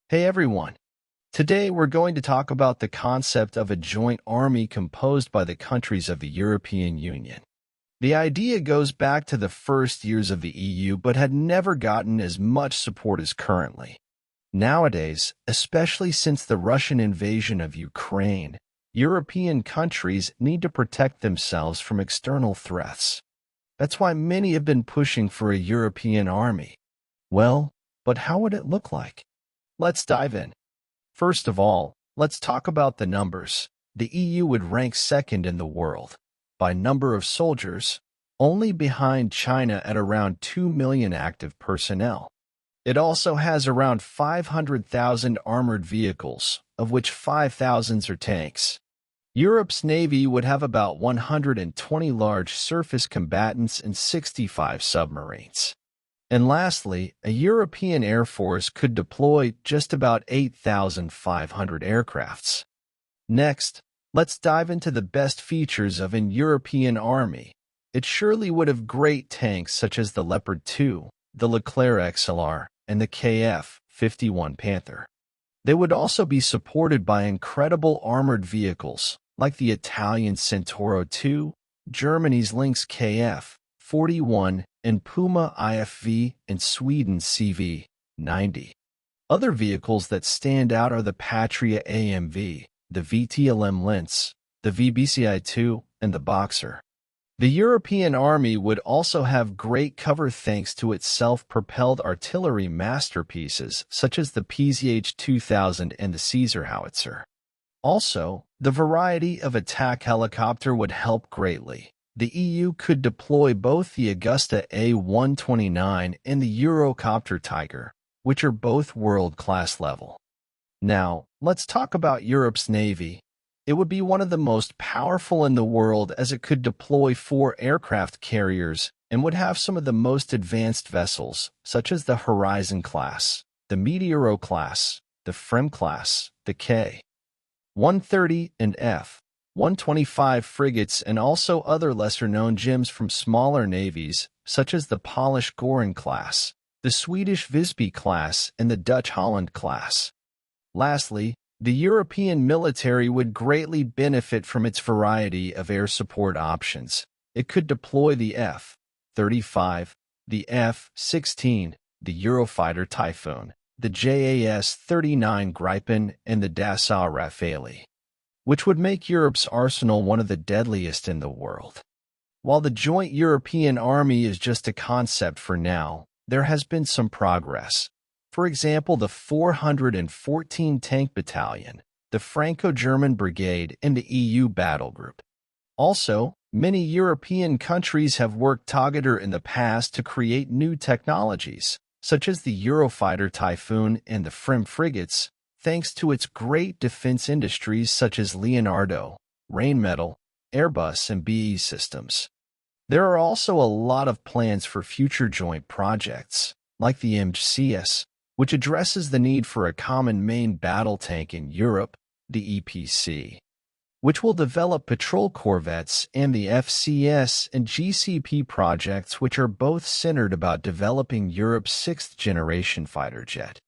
Hey everyone! Today we're going to talk about the concept of a joint army composed by the countries of the European Union. The idea goes back to the first years of the EU but had never gotten as much support as currently. Nowadays, especially since the Russian invasion of Ukraine, European countries need to protect themselves from external threats. That's why many have been pushing for a European army. Well, but how would it look like? Let's dive in. First of all, let's talk about the numbers. The EU would rank second in the world, by number of soldiers, only behind China at around 2 million active personnel. It also has around 500,000 armored vehicles, of which 5,000 are tanks. Europe's navy would have about 120 large surface combatants and 65 submarines. And lastly, a European Air Force could deploy just about 8,500 aircrafts. Next, let's dive into the best features of an European army. It surely would have great tanks such as the Leopard 2, the Leclerc XLR, and the KF-51 Panther. They would also be supported by incredible armored vehicles like the Italian Centauro 2, Germany's Lynx KF-41, and Puma IFV and Sweden's CV-90. Other vehicles that stand out are the Patria AMV, the VTLM Lince, the VBCI-2, and the Boxer. The European Army would also have great cover thanks to its self-propelled artillery masterpieces such as the PZH-2000 and the Caesar howitzer. Also, the variety of attack helicopter would help greatly. The EU could deploy both the Augusta A129 and the Eurocopter Tiger, which are both world-class level. Now, let's talk about Europe's navy. It would be one of the most powerful in the world as it could deploy 4 aircraft carriers and would have some of the most advanced vessels, such as the Horizon class, the Meteoro class, the Frem class, the K-130 and F-125 frigates, and also other lesser-known gems from smaller navies, such as the Polish Goran class, the Swedish Visby class, and the Dutch Holland class. Lastly, the European military would greatly benefit from its variety of air support options. It could deploy the F-35, the F-16, the Eurofighter Typhoon, the JAS-39 Gripen, and the Dassault Rafale, which would make Europe's arsenal one of the deadliest in the world. While the joint European army is just a concept for now, there has been some progress. For example, the 414 Tank Battalion, the Franco-German Brigade, and the EU Battle Group. Also, many European countries have worked together in the past to create new technologies, such as the Eurofighter Typhoon and the Frem frigates, thanks to its great defense industries such as Leonardo, Rheinmetall, Airbus, and BAE Systems. There are also a lot of plans for future joint projects, like the MGCS, which addresses the need for a common main battle tank in Europe, the EPC, which will develop patrol corvettes, and the FCS and GCP projects, which are both centered about developing Europe's 6th-generation fighter jet.